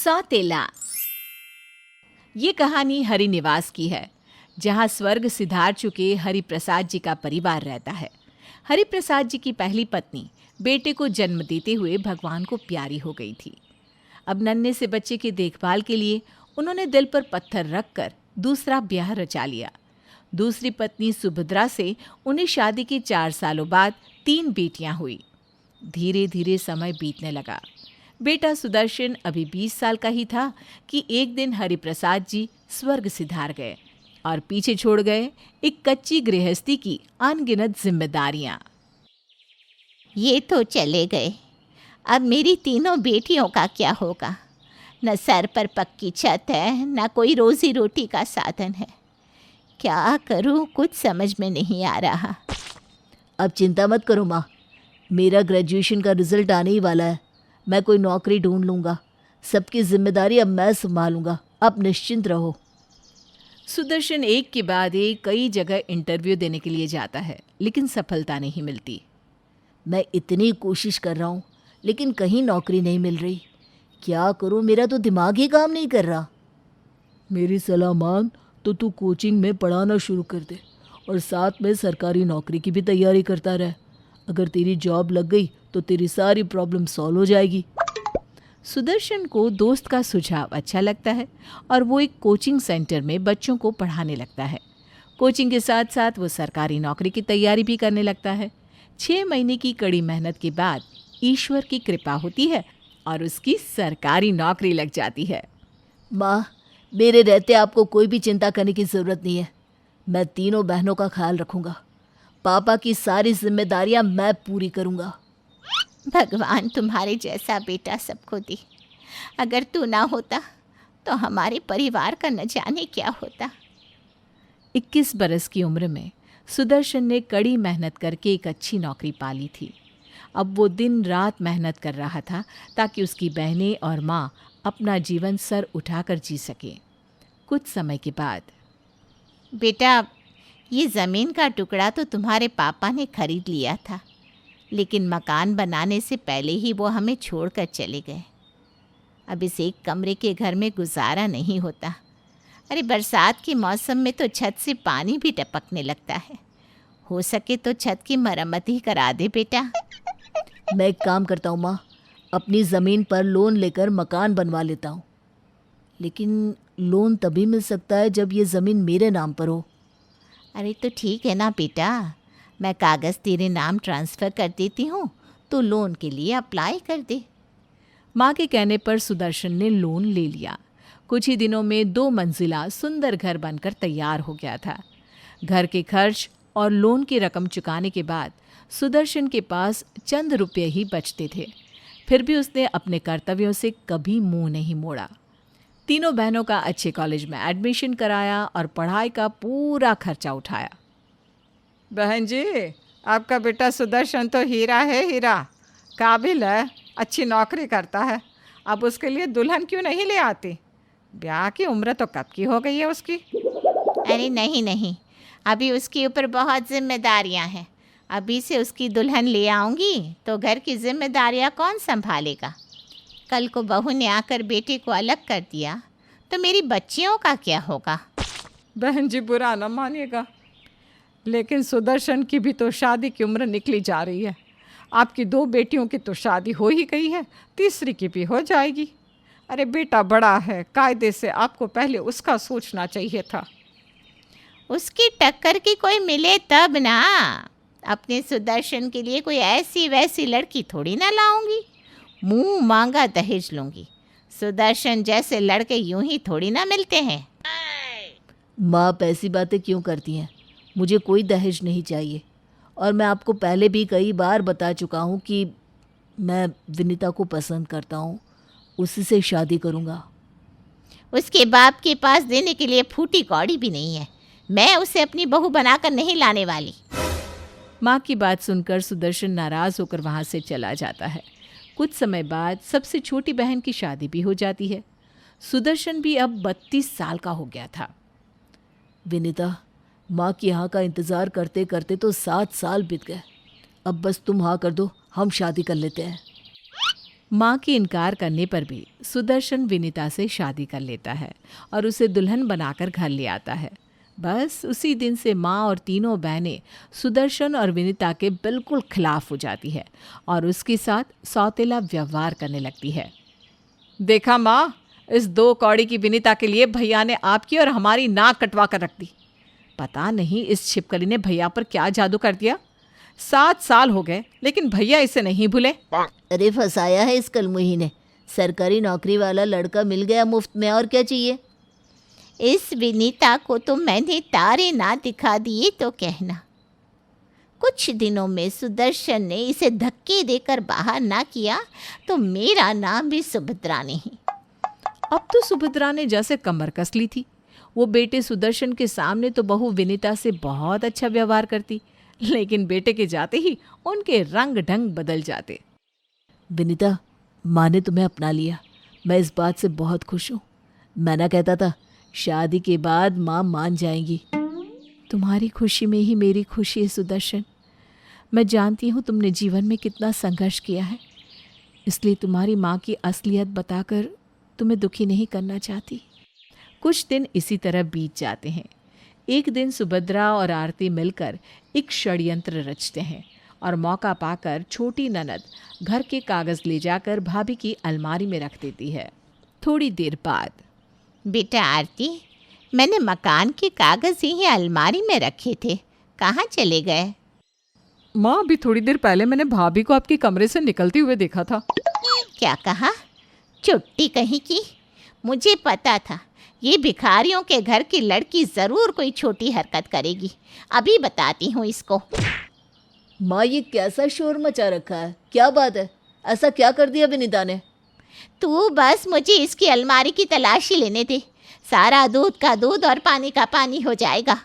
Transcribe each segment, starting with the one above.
सौतेला। ये कहानी हरिनिवास की है, जहाँ स्वर्ग सिधार चुके हरिप्रसाद जी का परिवार रहता है। हरिप्रसाद जी की पहली पत्नी बेटे को जन्म देते हुए भगवान को प्यारी हो गई थी। अब नन्हे से बच्चे की देखभाल के लिए उन्होंने दिल पर पत्थर रखकर दूसरा ब्याह रचा लिया। दूसरी पत्नी सुभद्रा से उन्हें शादी के 4 सालों बाद 3 बेटियां हुई। धीरे धीरे समय बीतने लगा। बेटा सुदर्शन अभी 20 साल का ही था कि एक दिन हरिप्रसाद जी स्वर्ग सिधार गए और पीछे छोड़ गए एक कच्ची गृहस्थी की अनगिनत जिम्मेदारियां। ये तो चले गए, अब मेरी तीनों बेटियों का क्या होगा? न सर पर पक्की छत है, न कोई रोजी रोटी का साधन है। क्या करूं, कुछ समझ में नहीं आ रहा। अब चिंता मत करो माँ, मेरा ग्रेजुएशन का रिजल्ट आने ही वाला है। मैं कोई नौकरी ढूंढ लूँगा। सबकी जिम्मेदारी अब मैं संभालूंगा, आप निश्चिंत रहो। सुदर्शन एक के बाद एक कई जगह इंटरव्यू देने के लिए जाता है, लेकिन सफलता नहीं मिलती। मैं इतनी कोशिश कर रहा हूँ, लेकिन कहीं नौकरी नहीं मिल रही। क्या करूँ, मेरा तो दिमाग ही काम नहीं कर रहा। मेरी सलाह मान तो तू कोचिंग में पढ़ाना शुरू कर दे और साथ में सरकारी नौकरी की भी तैयारी करता रहे। अगर तेरी जॉब लग गई तो तेरी सारी प्रॉब्लम सॉल्व हो जाएगी। सुदर्शन को दोस्त का सुझाव अच्छा लगता है और वो एक कोचिंग सेंटर में बच्चों को पढ़ाने लगता है। कोचिंग के साथ साथ वो सरकारी नौकरी की तैयारी भी करने लगता है। 6 महीने की कड़ी मेहनत के बाद ईश्वर की कृपा होती है और उसकी सरकारी नौकरी लग जाती है। माँ, मेरे रहते आपको कोई भी चिंता करने की ज़रूरत नहीं है। मैं तीनों बहनों का ख्याल रखूँगा। पापा की सारी जिम्मेदारियाँ मैं पूरी करूँगा। भगवान तुम्हारे जैसा बेटा सबको दे। अगर तू ना होता तो हमारे परिवार का न जाने क्या होता। 21 बरस की उम्र में सुदर्शन ने कड़ी मेहनत करके एक अच्छी नौकरी पाली थी। अब वो दिन रात मेहनत कर रहा था ताकि उसकी बहनें और माँ अपना जीवन सर उठाकर जी सकें। कुछ समय के बाद, बेटा, ये ज़मीन का टुकड़ा तो तुम्हारे पापा ने खरीद लिया था, लेकिन मकान बनाने से पहले ही वो हमें छोड़कर चले गए। अब इस एक कमरे के घर में गुजारा नहीं होता। अरे बरसात के मौसम में तो छत से पानी भी टपकने लगता है। हो सके तो छत की मरम्मत ही करा दे बेटा। मैं एक काम करता हूँ माँ, अपनी ज़मीन पर लोन लेकर मकान बनवा लेता हूँ। लेकिन लोन तभी मिल सकता है जब ये ज़मीन मेरे नाम पर हो। अरे तो ठीक है ना बेटा, मैं कागज़ तेरे नाम ट्रांसफ़र कर देती हूँ, तो लोन के लिए अप्लाई कर दे। माँ के कहने पर सुदर्शन ने लोन ले लिया। कुछ ही दिनों में 2 मंजिला सुंदर घर बनकर तैयार हो गया था। घर के खर्च और लोन की रकम चुकाने के बाद सुदर्शन के पास चंद रुपये ही बचते थे। फिर भी उसने अपने कर्तव्यों से कभी मुंह नहीं मोड़ा। तीनों बहनों का अच्छे कॉलेज में एडमिशन कराया और पढ़ाई का पूरा खर्चा उठाया। बहन जी, आपका बेटा सुदर्शन तो हीरा है, हीरा काबिल है, अच्छी नौकरी करता है। अब उसके लिए दुल्हन क्यों नहीं ले आती? ब्याह की उम्र तो कब की हो गई है उसकी। अरे नहीं नहीं, अभी उसके ऊपर बहुत जिम्मेदारियां हैं। अभी से उसकी दुल्हन ले आऊँगी तो घर की जिम्मेदारियां कौन संभालेगा? कल को बहू ने आकर बेटे को अलग कर दिया तो मेरी बच्चियों का क्या होगा? बहन जी बुरा न मानिएगा, लेकिन सुदर्शन की भी तो शादी की उम्र निकली जा रही है। आपकी 2 बेटियों की तो शादी हो ही गई है, तीसरी की भी हो जाएगी। अरे बेटा बड़ा है, कायदे से आपको पहले उसका सोचना चाहिए था। उसकी टक्कर की कोई मिले तब ना। अपने सुदर्शन के लिए कोई ऐसी वैसी लड़की थोड़ी ना लाऊंगी, मुंह मांगा दहेज लूंगी। सुदर्शन जैसे लड़के यूं ही थोड़ी ना मिलते हैं। माँ, आप ऐसी बातें क्यों करती हैं? मुझे कोई दहेज नहीं चाहिए और मैं आपको पहले भी कई बार बता चुका हूँ कि मैं विनीता को पसंद करता हूँ, उसी से शादी करूँगा। उसके बाप के पास देने के लिए फूटी कौड़ी भी नहीं है। मैं उसे अपनी बहू बनाकर नहीं लाने वाली। माँ की बात सुनकर सुदर्शन नाराज होकर वहाँ से चला जाता है। कुछ समय बाद सबसे छोटी बहन की शादी भी हो जाती है। सुदर्शन भी अब 32 साल का हो गया था। विनीता, माँ की हाँ का इंतज़ार करते करते तो 7 साल बीत गए। अब बस तुम हाँ कर दो, हम शादी कर लेते हैं। माँ के इनकार करने पर भी सुदर्शन विनीता से शादी कर लेता है और उसे दुल्हन बनाकर घर ले आता है। बस उसी दिन से माँ और तीनों बहनें सुदर्शन और विनीता के बिल्कुल खिलाफ हो जाती है और उसके साथ सौतेला व्यवहार करने लगती है। देखा माँ, इस 2 कौड़ी की विनीता के लिए भैया ने आपकी और हमारी नाक कटवा कर रख दी। पता नहीं इस छिपकली ने भैया पर क्या जादू कर दिया। 7 साल हो गए लेकिन भैया इसे नहीं भूले। अरे फंसाया है इस कलमुही ने। सरकारी नौकरी वाला लड़का मिल गया मुफ्त में, और क्या चाहिए। इस विनीता को तो मैंने तारे ना दिखा दिए तो कहना। कुछ दिनों में सुदर्शन ने इसे धक्के देकर बाहर ना किया तो मेरा नाम भी सुभद्रा नहीं। अब तो सुभद्रा ने जैसे कमर कस ली थी। वो बेटे सुदर्शन के सामने तो बहू विनीता से बहुत अच्छा व्यवहार करती, लेकिन बेटे के जाते ही उनके रंग ढंग बदल जाते। विनीता, माँ ने तुम्हें अपना लिया, मैं इस बात से बहुत खुश हूँ। मैं ना कहता था शादी के बाद माँ मान जाएंगी। तुम्हारी खुशी में ही मेरी खुशी है सुदर्शन। मैं जानती हूँ तुमने जीवन में कितना संघर्ष किया है, इसलिए तुम्हारी माँ की असलियत बताकर तुम्हें दुखी नहीं करना चाहती। कुछ दिन इसी तरह बीत जाते हैं। एक दिन सुभद्रा और आरती मिलकर एक षड्यंत्र रचते हैं और मौका पाकर छोटी ननद घर के कागज़ ले जाकर भाभी की अलमारी में रख देती है। थोड़ी देर बाद, बेटा आरती, मैंने मकान के कागज़ यहीं अलमारी में रखे थे, कहाँ चले गए। माँ, अभी थोड़ी देर पहले मैंने भाभी को आपके कमरे से निकलते हुए देखा था। क्या कहा? चुट्टी कहीं की। मुझे पता था ये भिखारियों के घर की लड़की ज़रूर कोई छोटी हरकत करेगी। अभी बताती हूँ इसको। माँ, ये कैसा शोर मचा रखा है, क्या बात है? ऐसा क्या कर दिया विनीता ने? तू बस मुझे इसकी अलमारी की तलाशी लेने दे, सारा दूध का दूध और पानी का पानी हो जाएगा।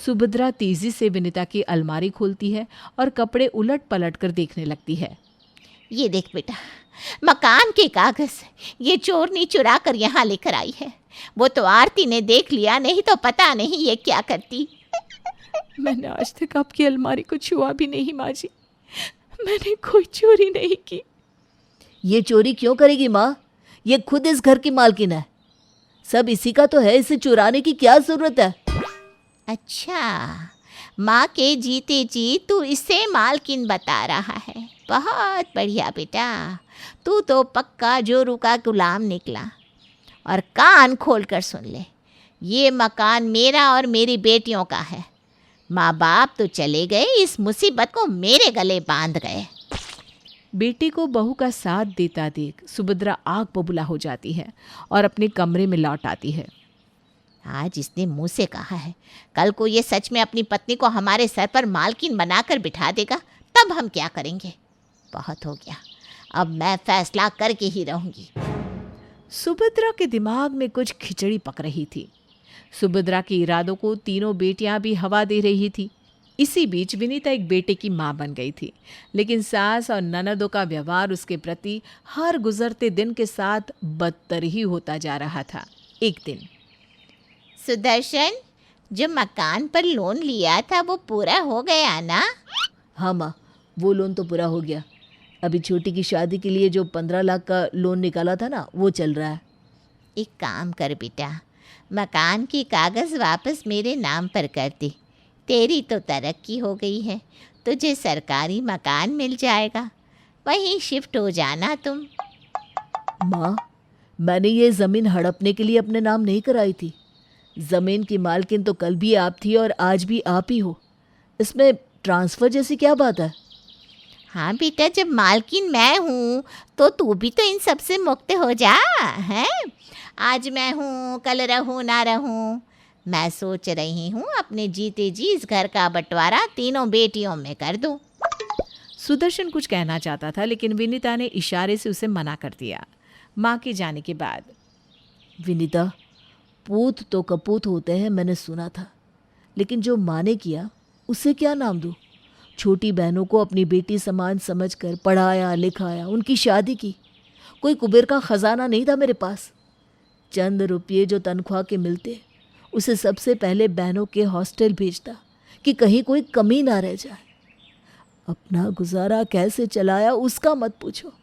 सुभद्रा तेजी से विनीता की अलमारी खोलती है और कपड़े उलट पलट कर देखने लगती है। ये देख बेटा, मकान के कागज़ ये चोरनी चुरा कर यहाँ लेकर आई है। वो तो आरती ने देख लिया, नहीं तो पता नहीं ये क्या करती। मैंने आज तक आपकी अलमारी को छुआ भी नहीं माँ जी। मैंने कोई चोरी नहीं की। ये चोरी क्यों करेगी माँ? ये खुद इस घर की मालकिन है, सब इसी का तो है, इसे चुराने की क्या जरूरत है? अच्छा, माँ के जीते जी तू इसे मालकिन बता रहा है। बहुत बढ़िया बेटा, तू तो पक्का जोरू का गुलाम निकला। और कान खोल कर सुन ले, ये मकान मेरा और मेरी बेटियों का है। माँ बाप तो चले गए, इस मुसीबत को मेरे गले बांध गए। बेटे को बहू का साथ देता देख सुभद्रा आग बबूला हो जाती है और अपने कमरे में लौट आती है। आज इसने मुंह से कहा है, कल को ये सच में अपनी पत्नी को हमारे सर पर मालकिन बनाकर बिठा देगा, तब हम क्या करेंगे। बहुत हो गया, अब मैं फैसला करके ही रहूंगी। सुभद्रा के दिमाग में कुछ खिचड़ी पक रही थी। सुभद्रा के इरादों को तीनों बेटियां भी हवा दे रही थी। इसी बीच विनीता एक बेटे की मां बन गई थी, लेकिन सास और ननदों का व्यवहार उसके प्रति हर गुजरते दिन के साथ बदतर ही होता जा रहा था। एक दिन, सुदर्शन, जो मकान पर लोन लिया था वो पूरा हो गया ना? हाँ माँ, वो लोन तो पूरा हो गया। अभी छोटी की शादी के लिए जो 15 लाख का लोन निकाला था ना, वो चल रहा है। एक काम कर बेटा, मकान की कागज़ वापस मेरे नाम पर कर दे। तेरी तो तरक्की हो गई है, तुझे सरकारी मकान मिल जाएगा, वहीं शिफ्ट हो जाना तुम। माँ, मैंने ये ज़मीन हड़पने के लिए अपने नाम नहीं कराई थी। ज़मीन की मालकिन तो कल भी आप थी और आज भी आप ही हो। इसमें ट्रांसफ़र जैसी क्या बात है? हाँ बेटा, जब मालकिन मैं हूँ तो तू भी तो इन सब से मुक्त हो जा। हैं, आज मैं हूँ, कल रहूँ ना रहूँ, मैं सोच रही हूँ अपने जीते जी इस घर का बंटवारा तीनों बेटियों में कर दूँ। सुदर्शन कुछ कहना चाहता था, लेकिन विनीता ने इशारे से उसे मना कर दिया। माँ के जाने के बाद, विनीता, पूत तो कपूत होते हैं, मैंने सुना था, लेकिन जो माँ ने किया उसे क्या नाम दूँ? छोटी बहनों को अपनी बेटी समान समझकर पढ़ाया लिखाया, उनकी शादी की। कोई कुबेर का ख़जाना नहीं था मेरे पास। चंद रुपये जो तनख्वाह के मिलते, उसे सबसे पहले बहनों के हॉस्टल भेजता कि कहीं कोई कमी ना रह जाए। अपना गुजारा कैसे चलाया उसका मत पूछो।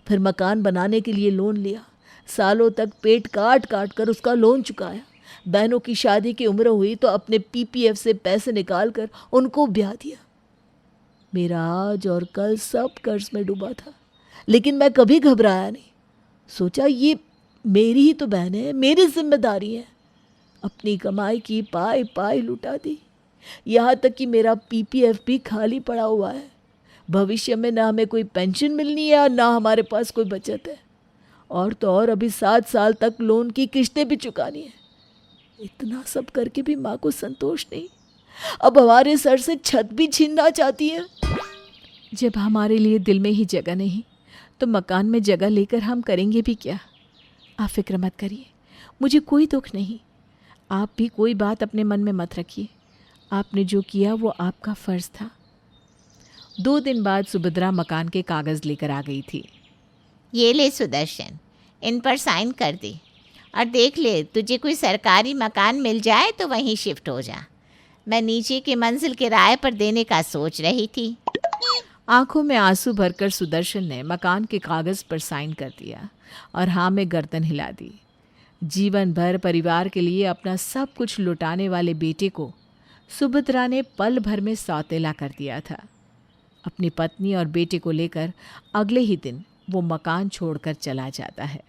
फिर मकान बनाने के लिए लोन लिया, सालों तक पेट काट काट कर उसका लोन चुकाया। बहनों की शादी की उम्र हुई तो अपने पीपीएफ से पैसे निकाल कर उनको ब्याह दिया। मेरा आज और कल सब कर्ज में डूबा था, लेकिन मैं कभी घबराया नहीं। सोचा ये मेरी ही तो बहन है, मेरी जिम्मेदारी है। अपनी कमाई की पाई पाई लुटा दी। यहाँ तक कि मेरा पीपीएफ भी खाली पड़ा हुआ है। भविष्य में ना हमें कोई पेंशन मिलनी है और ना हमारे पास कोई बचत है। और तो और अभी 7 साल तक लोन की किश्तें भी चुकानी है। इतना सब करके भी माँ को संतोष नहीं। अब हमारे सर से छत भी छीनना चाहती है। जब हमारे लिए दिल में ही जगह नहीं तो मकान में जगह लेकर हम करेंगे भी क्या। आप फिक्र मत करिए, मुझे कोई दुख नहीं। आप भी कोई बात अपने मन में मत रखिए। आपने जो किया वो आपका फ़र्ज़ था। 2 दिन बाद सुभद्रा मकान के कागज़ लेकर आ गई थी। ये ले सुदर्शन, इन पर साइन कर दे और देख ले तुझे कोई सरकारी मकान मिल जाए तो वहीं शिफ्ट हो जा। मैं नीचे की मंजिल किराए पर देने का सोच रही थी। आंखों में आंसू भरकर सुदर्शन ने मकान के कागज़ पर साइन कर दिया और हाँ में गर्दन हिला दी। जीवन भर परिवार के लिए अपना सब कुछ लुटाने वाले बेटे को सुभद्रा ने पल भर में सौतेला कर दिया था। अपनी पत्नी और बेटे को लेकर अगले ही दिन वो मकान छोड़कर चला जाता है।